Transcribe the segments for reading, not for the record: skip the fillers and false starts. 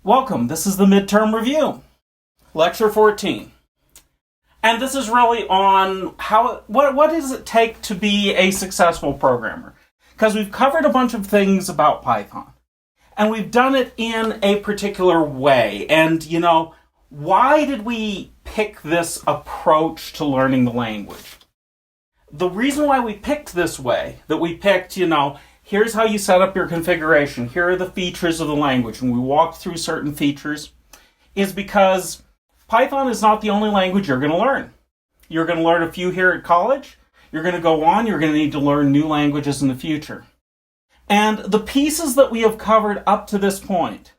Welcome, this is the Midterm Review, Lecture 14. And this is really on what does it take to be a successful programmer? Because we've covered a bunch of things about Python. And we've done it in a particular way. And, why did we pick this approach to learning the language? The reason why we picked this way, that we picked, here's how you set up your configuration, here are the features of the language, and we walked through certain features, is because Python is not the only language you're going to learn. You're going to learn a few here at college, you're going to go on, you're going to need to learn new languages in the future. And the pieces that we have covered up to this point,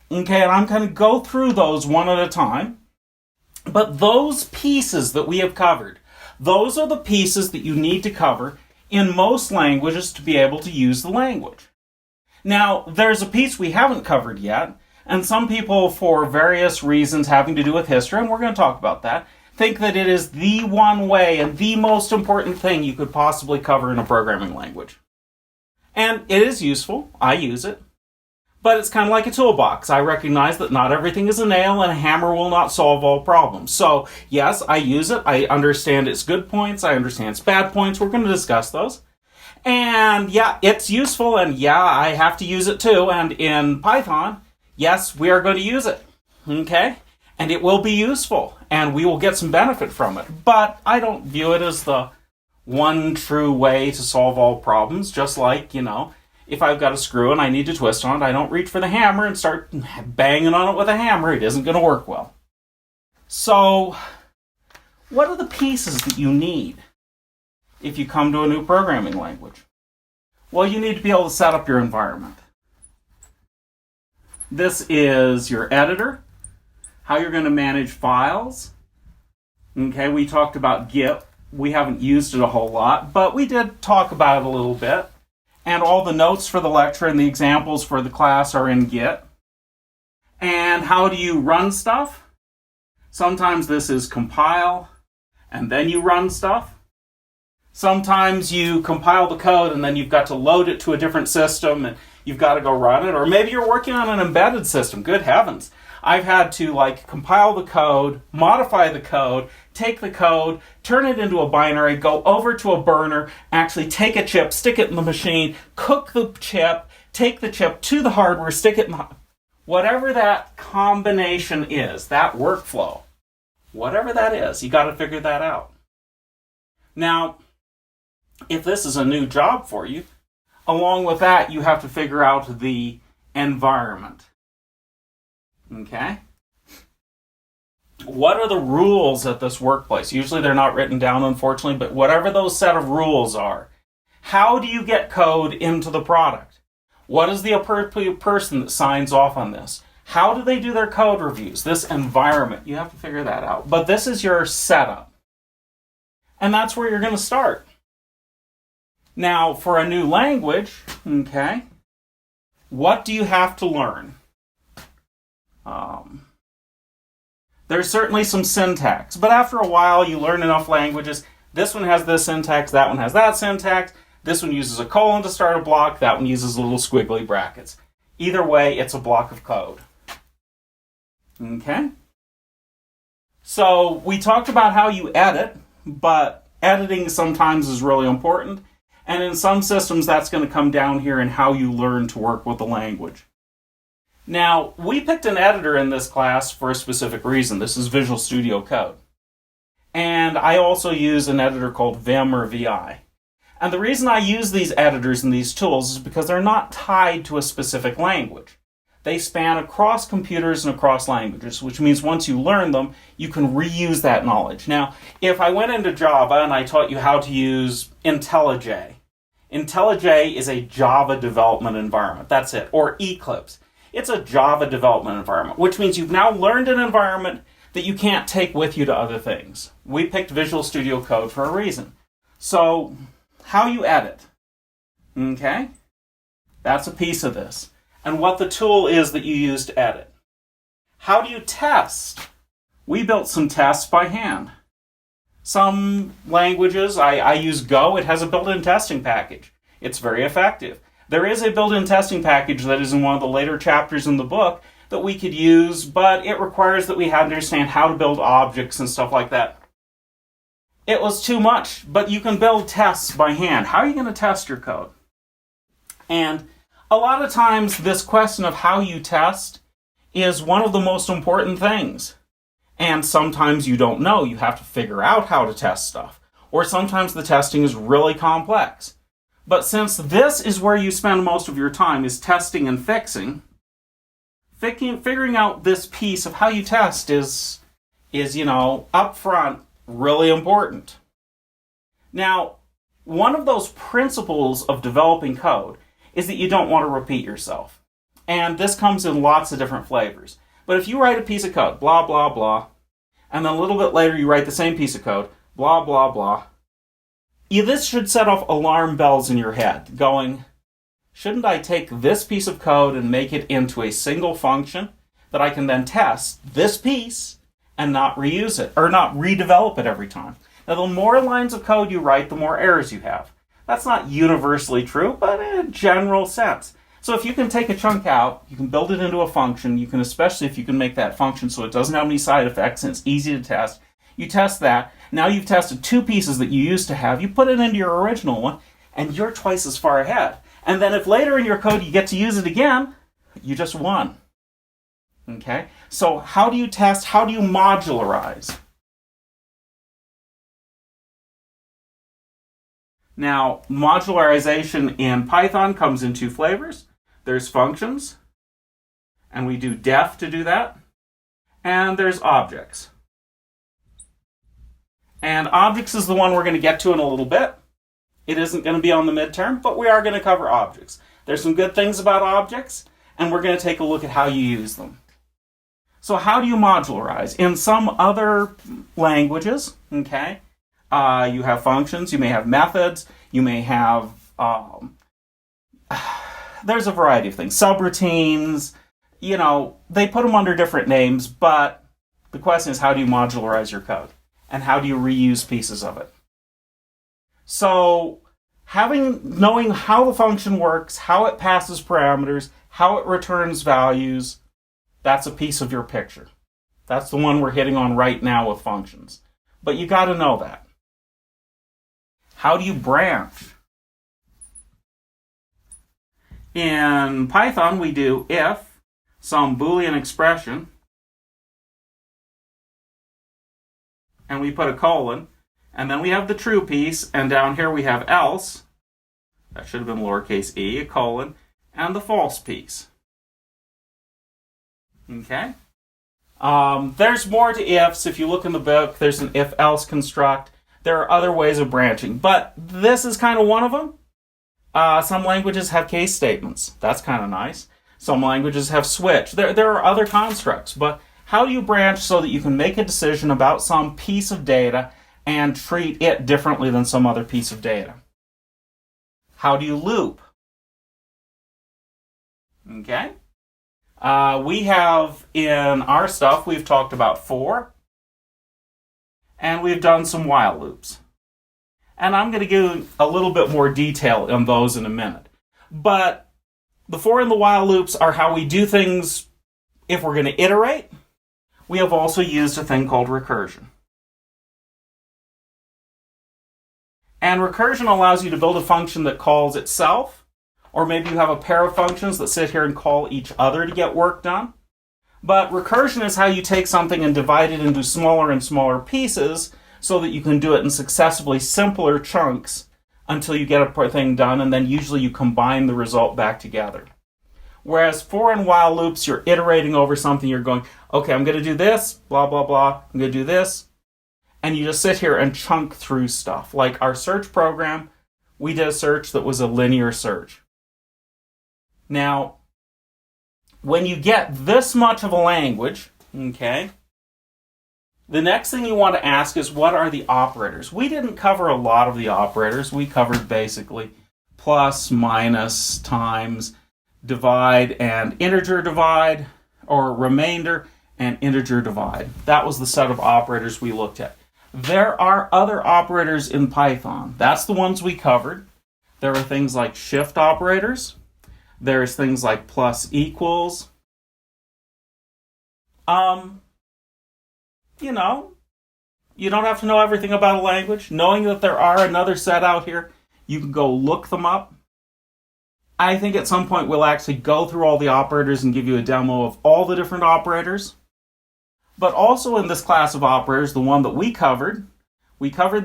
okay, and I'm going to go through those one at a time, but those pieces that we have covered, those are the pieces that you need to cover in most languages to be able to use the language. Now, there's a piece we haven't covered yet, and some people, for various reasons having to do with history, and we're going to talk about that, think that it is the one way and the most important thing you could possibly cover in a programming language. And it is useful. I use it. But it's kind of like a toolbox. I recognize that not everything is a nail and a hammer will not solve all problems. So, yes, I use it. I understand its good points. I understand its bad points. We're going to discuss those. And, yeah, it's useful. And, yeah, I have to use it too. And in Python, yes, we are going to use it. Okay? And it will be useful. And we will get some benefit from it. But I don't view it as the one true way to solve all problems. Just like, if I've got a screw and I need to twist on it, I don't reach for the hammer and start banging on it with a hammer. It isn't going to work well. So, what are the pieces that you need if you come to a new programming language? Well, you need to be able to set up your environment. This is your editor, how you're going to manage files. Okay, we talked about Git. We haven't used it a whole lot, but we did talk about it a little bit. And all the notes for the lecture and the examples for the class are in Git. And how do you run stuff? Sometimes this is compile, and then you run stuff. Sometimes you compile the code, and then you've got to load it to a different system, and you've got to go run it. Or maybe you're working on an embedded system. Good heavens. I've had to compile the code, modify the code, take the code, turn it into a binary, go over to a burner, actually take a chip, stick it in the machine, cook the chip, take the chip to the hardware, stick it in the... Whatever that combination is, that workflow, whatever that is, you got to figure that out. Now, if this is a new job for you, along with that, you have to figure out the environment. Okay? What are the rules at this workplace? Usually they're not written down, unfortunately, but whatever those set of rules are, how do you get code into the product? What is the appropriate person that signs off on this? How do they do their code reviews? This environment, you have to figure that out. But this is your setup. And that's where you're going to start. Now, for a new language, okay, what do you have to learn? There's certainly some syntax, but after a while you learn enough languages. This one has this syntax, that one has that syntax. This one uses a colon to start a block, that one uses little squiggly brackets. Either way, it's a block of code. Okay? So we talked about how you edit, but editing sometimes is really important. And in some systems, that's going to come down here in how you learn to work with the language. Now, we picked an editor in this class for a specific reason. This is Visual Studio Code. And I also use an editor called Vim or VI. And the reason I use these editors and these tools is because they're not tied to a specific language. They span across computers and across languages, which means once you learn them, you can reuse that knowledge. Now, if I went into Java and I taught you how to use IntelliJ, IntelliJ is a Java development environment. That's it. Or Eclipse. It's a Java development environment, which means you've now learned an environment that you can't take with you to other things. We picked Visual Studio Code for a reason. So, how you edit. Okay? That's a piece of this. And what the tool is that you use to edit. How do you test? We built some tests by hand. Some languages, I use Go, it has a built-in testing package. It's very effective. There is a built-in testing package that is in one of the later chapters in the book that we could use, but it requires that we had to understand how to build objects and stuff like that. It was too much, but you can build tests by hand. How are you going to test your code? And a lot of times this question of how you test is one of the most important things. And sometimes you don't know. You have to figure out how to test stuff. Or sometimes the testing is really complex. But since this is where you spend most of your time, is testing and fixing, figuring out this piece of how you test is up front really important. Now, one of those principles of developing code is that you don't want to repeat yourself. And this comes in lots of different flavors. But if you write a piece of code, blah, blah, blah, and then a little bit later you write the same piece of code, blah, blah, blah, this should set off alarm bells in your head, going, shouldn't I take this piece of code and make it into a single function that I can then test this piece and not reuse it, or not redevelop it every time? Now, the more lines of code you write, the more errors you have. That's not universally true, but in a general sense. So if you can take a chunk out, you can build it into a function, you can, especially if you can make that function so it doesn't have any side effects and it's easy to test, you test that. Now you've tested two pieces that you used to have, you put it into your original one, and you're twice as far ahead. And then if later in your code you get to use it again, you just won. Okay? So how do you test? How do you modularize? Now, modularization in Python comes in two flavors. There's functions, and we do def to do that. And there's objects. And objects is the one we're going to get to in a little bit. It isn't going to be on the midterm, but we are going to cover objects. There's some good things about objects, and we're going to take a look at how you use them. So how do you modularize? In some other languages, okay, you have functions, you may have methods, you may have, there's a variety of things. Subroutines, they put them under different names, but the question is, how do you modularize your code? And how do you reuse pieces of it? So, knowing how the function works, how it passes parameters, how it returns values, that's a piece of your picture. That's the one we're hitting on right now with functions. But you got to know that. How do you branch? In Python, we do if some Boolean expression, and we put a colon, and then we have the true piece, and down here we have else, that should have been lowercase e, a colon, and the false piece. Okay? There's more to ifs. If you look in the book, there's an if-else construct. There are other ways of branching, but this is kind of one of them. Some languages have case statements. That's kind of nice. Some languages have switch. There are other constructs, but how do you branch so that you can make a decision about some piece of data and treat it differently than some other piece of data? How do you loop? Okay. We have, in our stuff, we've talked about for, and we've done some while loops. And I'm going to give a little bit more detail on those in a minute. But the for and the while loops are how we do things if we're going to iterate. We have also used a thing called recursion. And recursion allows you to build a function that calls itself, or maybe you have a pair of functions that sit here and call each other to get work done. But recursion is how you take something and divide it into smaller and smaller pieces so that you can do it in successively simpler chunks until you get a thing done, and then usually you combine the result back together. Whereas for and while loops, you're iterating over something, you're going, okay, I'm going to do this, blah, blah, blah, I'm going to do this, and you just sit here and chunk through stuff. Like our search program, we did a search that was a linear search. Now, when you get this much of a language, okay, the next thing you want to ask is, what are the operators? We didn't cover a lot of the operators. We covered basically plus, minus, times, divide, and integer divide, or remainder and integer divide. That was the set of operators we looked at. There are other operators in Python. That's the ones we covered. There are things like shift operators. There's things like plus equals. Um, you know, you don't have to know everything about a language. Knowing that there are another set out here, you can go look them up. I think at some point we'll actually go through all the operators and give you a demo of all the different operators. But also in this class of operators, the one that we covered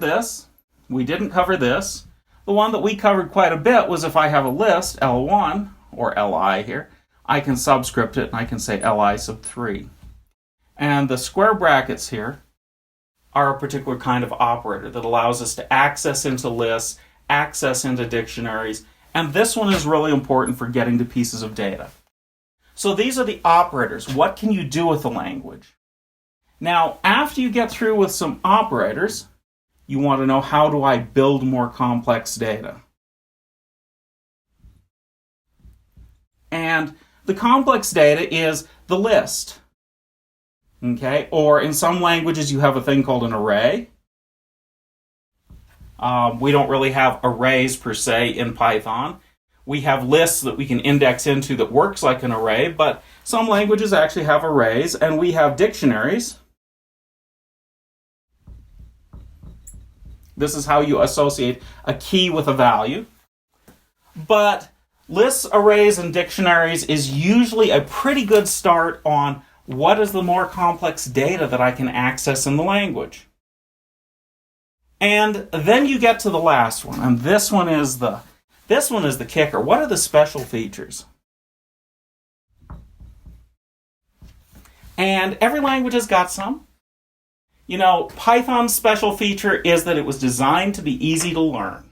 this. We didn't cover this. The one that we covered quite a bit was if I have a list, L1, or Li here, I can subscript it and I can say Li sub 3. And the square brackets here are a particular kind of operator that allows us to access into lists, access into dictionaries, and this one is really important for getting to pieces of data. So these are the operators. What can you do with the language? Now, after you get through with some operators, you want to know, how do I build more complex data? And the complex data is the list. Okay? Or in some languages, you have a thing called an array. We don't really have arrays per se in Python. We have lists that we can index into that works like an array, but some languages actually have arrays, and we have dictionaries. This is how you associate a key with a value. But lists, arrays, and dictionaries is usually a pretty good start on what is the more complex data that I can access in the language. And then you get to the last one, and this one is the kicker. What are the special features? And every language has got some. You know, Python's special feature is that it was designed to be easy to learn.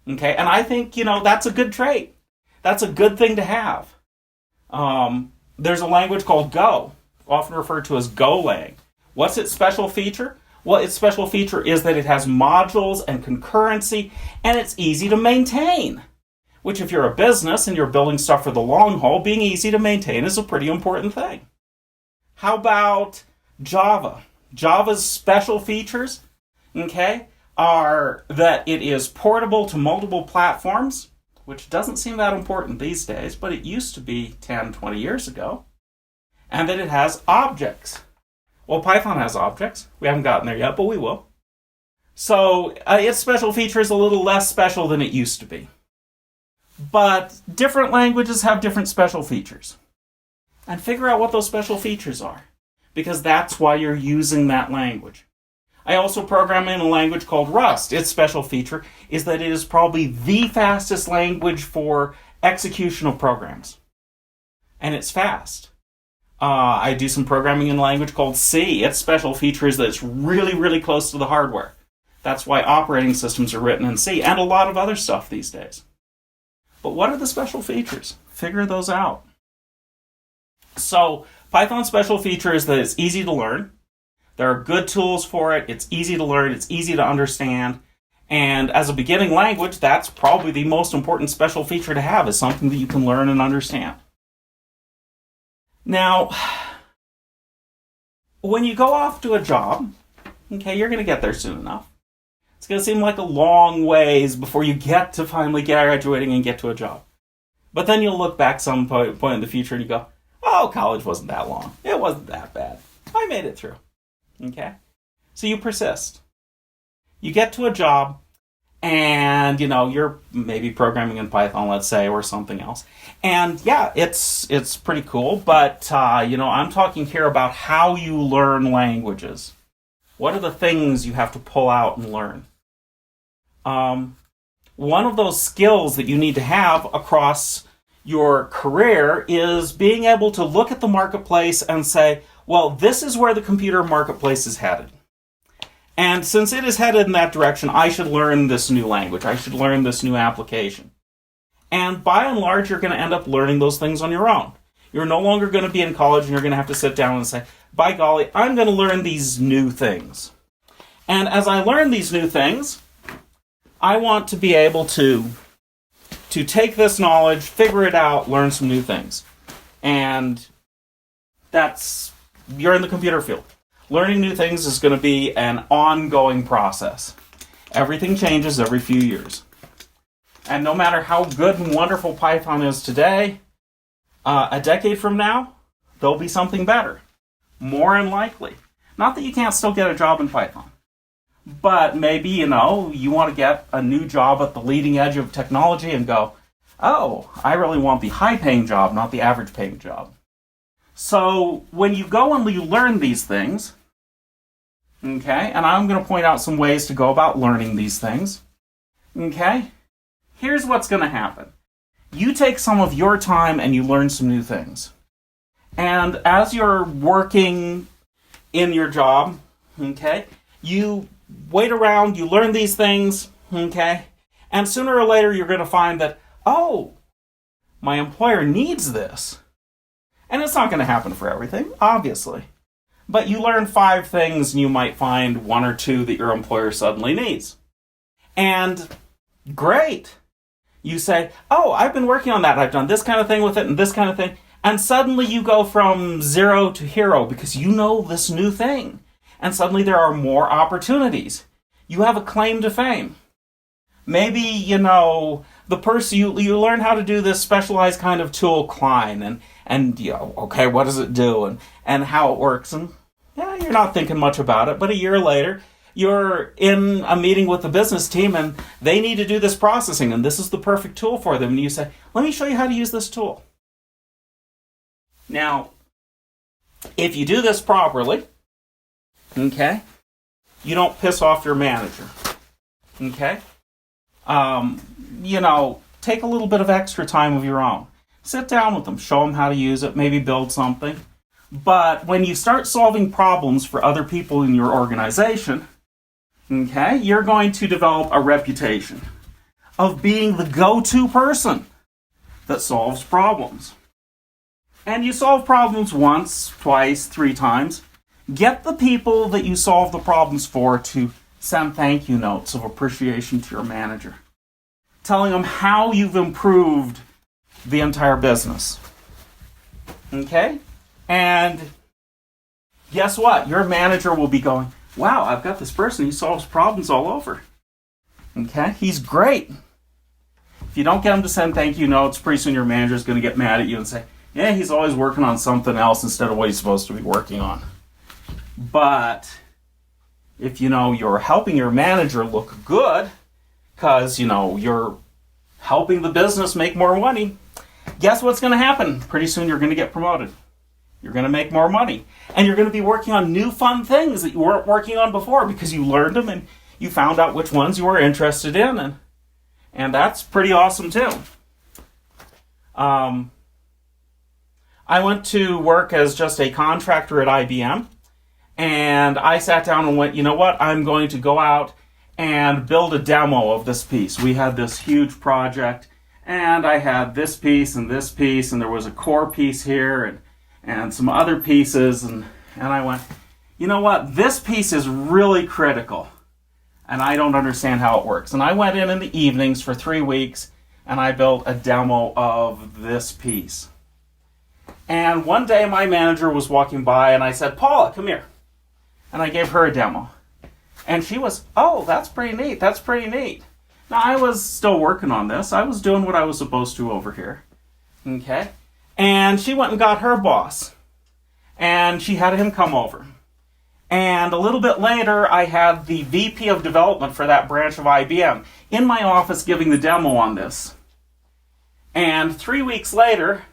Okay, and I think, that's a good trait. That's a good thing to have. There's a language called Go, often referred to as Golang. What's its special feature? Well, its special feature is that it has modules and concurrency, and it's easy to maintain. Which, if you're a business and you're building stuff for the long haul, being easy to maintain is a pretty important thing. How about Java? Java's special features, are that it is portable to multiple platforms, which doesn't seem that important these days, but it used to be 10, 20 years ago, and that it has objects. Well, Python has objects. We haven't gotten there yet, but we will. So its special feature is a little less special than it used to be. But different languages have different special features. And figure out what those special features are, because that's why you're using that language. I also program in a language called Rust. Its special feature is that it is probably the fastest language for execution of programs. And it's fast. I do some programming in a language called C. Its special feature is that it's really, really close to the hardware. That's why operating systems are written in C, and a lot of other stuff these days. But what are the special features? Figure those out. So, Python's special feature is that it's easy to learn. There are good tools for it. It's easy to learn. It's easy to understand. And as a beginning language, that's probably the most important special feature to have, is something that you can learn and understand. Now, when you go off to a job, you're going to get there soon enough. It's going to seem like a long ways before you get to finally graduating and get to a job. But then you'll look back some point in the future and you go, oh, college wasn't that long. It wasn't that bad. I made it through. So you persist. You get to a job, and you're maybe programming in Python, let's say, or something else. And yeah, it's pretty cool, but I'm talking here about how you learn languages. What are the things you have to pull out and learn? One of those skills that you need to have across your career is being able to look at the marketplace and say, well, this is where the computer marketplace is headed. And since it is headed in that direction, I should learn this new language. I should learn this new application. And by and large, you're going to end up learning those things on your own. You're no longer going to be in college and you're going to have to sit down and say, by golly, I'm going to learn these new things. And as I learn these new things, I want to be able to take this knowledge, figure it out, learn some new things. And you're in the computer field. Learning new things is going to be an ongoing process. Everything changes every few years. And no matter how good and wonderful Python is today, a decade from now, there'll be something better. more than likely. Not that you can't still get a job in Python, but maybe, you want to get a new job at the leading edge of technology and go, oh, I really want the high-paying job, not the average-paying job. So when you go and you learn these things, okay, and I'm going to point out some ways to go about learning these things, okay, here's what's going to happen. You take some of your time and you learn some new things. And as you're working in your job, okay, you wait around, you learn these things, okay, and sooner or later you're going to find that, oh, my employer needs this. And it's not going to happen for everything, obviously. But you learn 5 things and you might find 1 or 2 that your employer suddenly needs. And great. You say, oh, I've been working on that. I've done this kind of thing with it and this kind of thing. And suddenly you go from 0 to hero because you know this new thing. And suddenly there are more opportunities. You have a claim to fame. Maybe, the person, you learn how to do this specialized kind of tool, Klein, and okay, what does it do, and how it works, and you're not thinking much about it, but a year later, you're in a meeting with the business team, and they need to do this processing, and this is the perfect tool for them, and you say, let me show you how to use this tool. Now, if you do this properly, okay, you don't piss off your manager, okay? Take a little bit of extra time of your own. Sit down with them, show them how to use it, maybe build something. But when you start solving problems for other people in your organization, okay, you're going to develop a reputation of being the go-to person that solves problems. And you solve problems once, twice, 3 times. Get the people that you solve the problems for to send thank you notes of appreciation to your manager, telling them how you've improved the entire business. Okay? And guess what? Your manager will be going, wow, I've got this person, he solves problems all over. Okay? He's great. If you don't get him to send thank you notes, pretty soon your manager's going to get mad at you and say, yeah, he's always working on something else instead of what he's supposed to be working on. But if you're helping your manager look good, because you're helping the business make more money, guess what's going to happen? Pretty soon you're going to get promoted. You're going to make more money. And you're going to be working on new fun things that you weren't working on before because you learned them and you found out which ones you were interested in. And that's pretty awesome too. I went to work as just a contractor at IBM. And I sat down and went, you know what? I'm going to go out and build a demo of this piece. We had this huge project, and I had this piece, and there was a core piece here, and some other pieces, and I went, you know what? This piece is really critical, and I don't understand how it works. And I went in the evenings for 3 weeks, and I built a demo of this piece. And one day my manager was walking by, and I said, Paula, come here. And I gave her a demo. And she was, oh, that's pretty neat. That's pretty neat. Now, I was still working on this. I was doing what I was supposed to over here. Okay? And she went and got her boss. And she had him come over. And a little bit later, I had the VP of development for that branch of IBM in my office giving the demo on this. And 3 weeks later,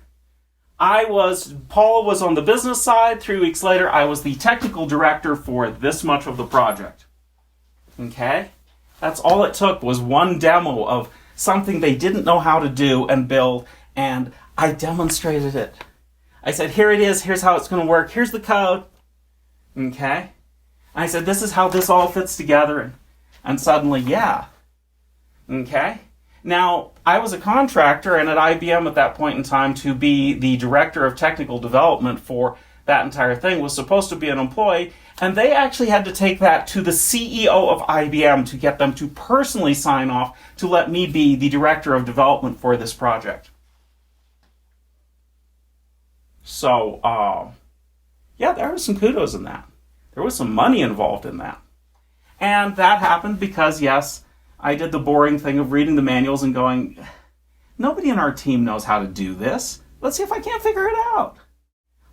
Paula was on the business side. 3 weeks later, I was the technical director for this much of the project. Okay? That's all it took was one demo of something they didn't know how to do and build, and I demonstrated it. I said, here it is, here's how it's going to work, here's the code. Okay? I said, this is how this all fits together, and suddenly, yeah. Okay? Now, I was a contractor, and at IBM at that point in time, to be the director of technical development for that entire thing was supposed to be an employee, and they actually had to take that to the CEO of IBM to get them to personally sign off to let me be the director of development for this project. So, there was some kudos in that. There was some money involved in that. And that happened because, yes, I did the boring thing of reading the manuals and going, nobody in our team knows how to do this. Let's see if I can't figure it out.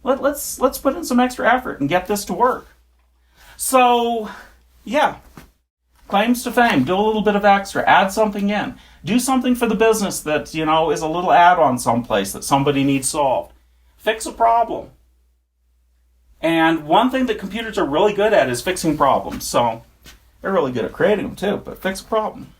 Let's put in some extra effort and get this to work. So, yeah. Claims to fame. Do a little bit of extra. Add something in. Do something for the business that, is a little add-on someplace that somebody needs solved. Fix a problem. And one thing that computers are really good at is fixing problems. So, they're really good at creating them too, but fix a problem.